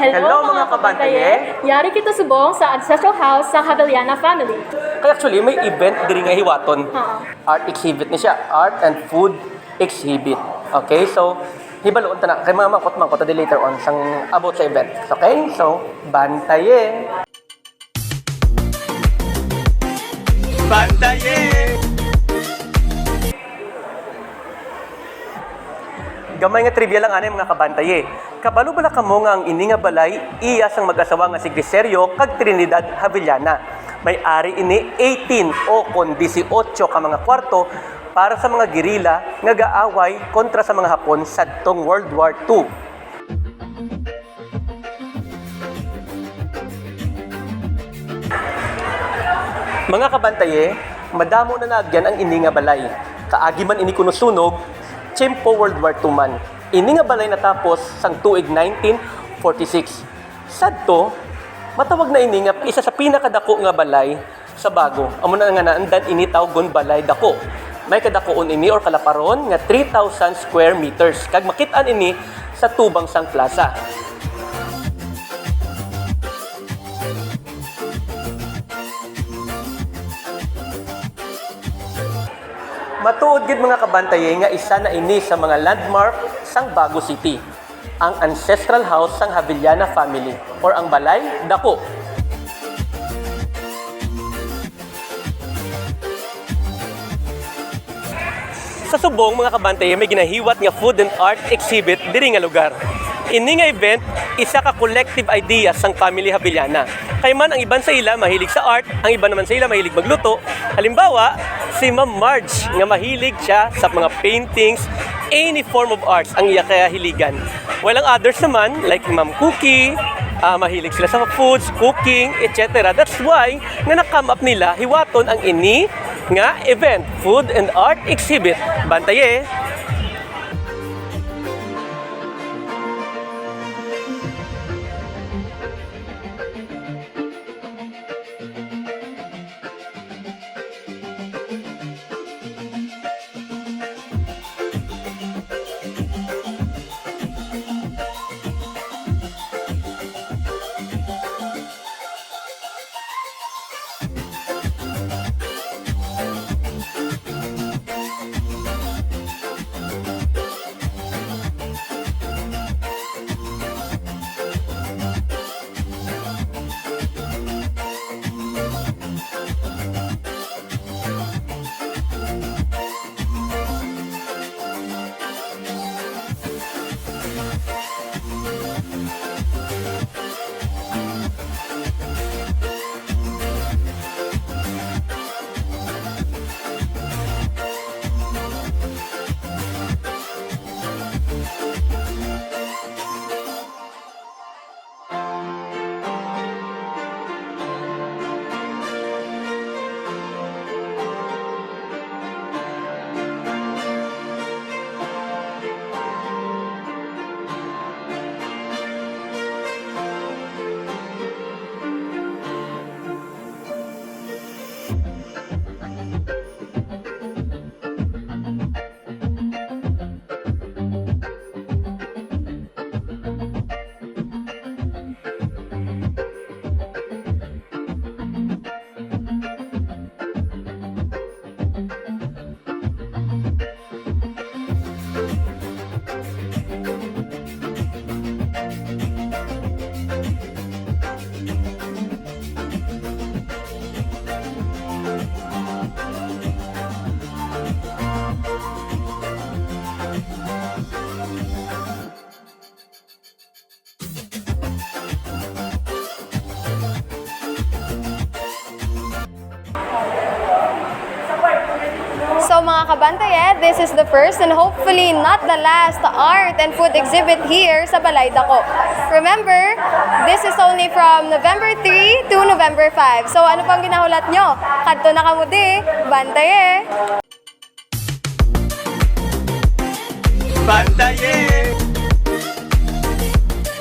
Hello mga kabantaye! Yari kita subong sa Ancestral House sa Havillana family. Kaya actually, may event diri nga hiwaton. Ha. Art exhibit ni siya. Art and food exhibit. Okay, so, hibaloon ta na. Kay mga mangkot-mangkot na later on sang about sa event. Okay, so, bantaye! Bantaye! Gamay nga trivia lang anay mga kabantaye. Kabalo bala kamo nga ang ini nga balay iya sang mag-asawa nga si Griserio kag Trinidad Havillana. May ari ini 18 o kon 18 ka mga kwarto para sa mga gerilla nga gaaway kontra sa mga Hapon sadtong World War II. Mga kabantaye, madamo na nagyan ang ini nga balay. Kaagi man ini kuno sunog, Tiyempo World War II man. Ini nga balay natapos sang tuig 1946. Sadto, matawag na ini nga isa sa pinakadako nga balay sa Bago. Amo na nga naandan ini tawgon balay dako. May kadakoon ini or kalaparon nga 3,000 square meters. Kag makit-an ini sa Tubang Sang Plaza. Matuod gid mga kabantaye nga isa na ini sa mga landmark sang Bago City, ang Ancestral House sang Havillana family or ang Balay Dako. Sa Subong mga kabantaye may ginahiwat nga food and art exhibit diri nga lugar. Ini nga event, isa ka collective idea sang family Havillana. Kay man ang iban sa ila mahilig sa art, ang iban naman sa ila mahilig magluto. Halimbawa, si Ma'am Marge nga mahilig siya sa mga paintings, any form of arts ang iya kaya hiligan. Walang others naman like Ma'am Cookie, mahilig sila sa foods, cooking, etc. That's why nga na-come up nila hiwaton ang ini nga event, food and art exhibit. Bantaye! So mga kabantaye, this is the first and hopefully not the last art and food exhibit here sa Balay Dako. Remember, this is only from November 3 to November 5. So ano pang ginahulat nyo? Kadto na kamudi, bantaye! Bantaye!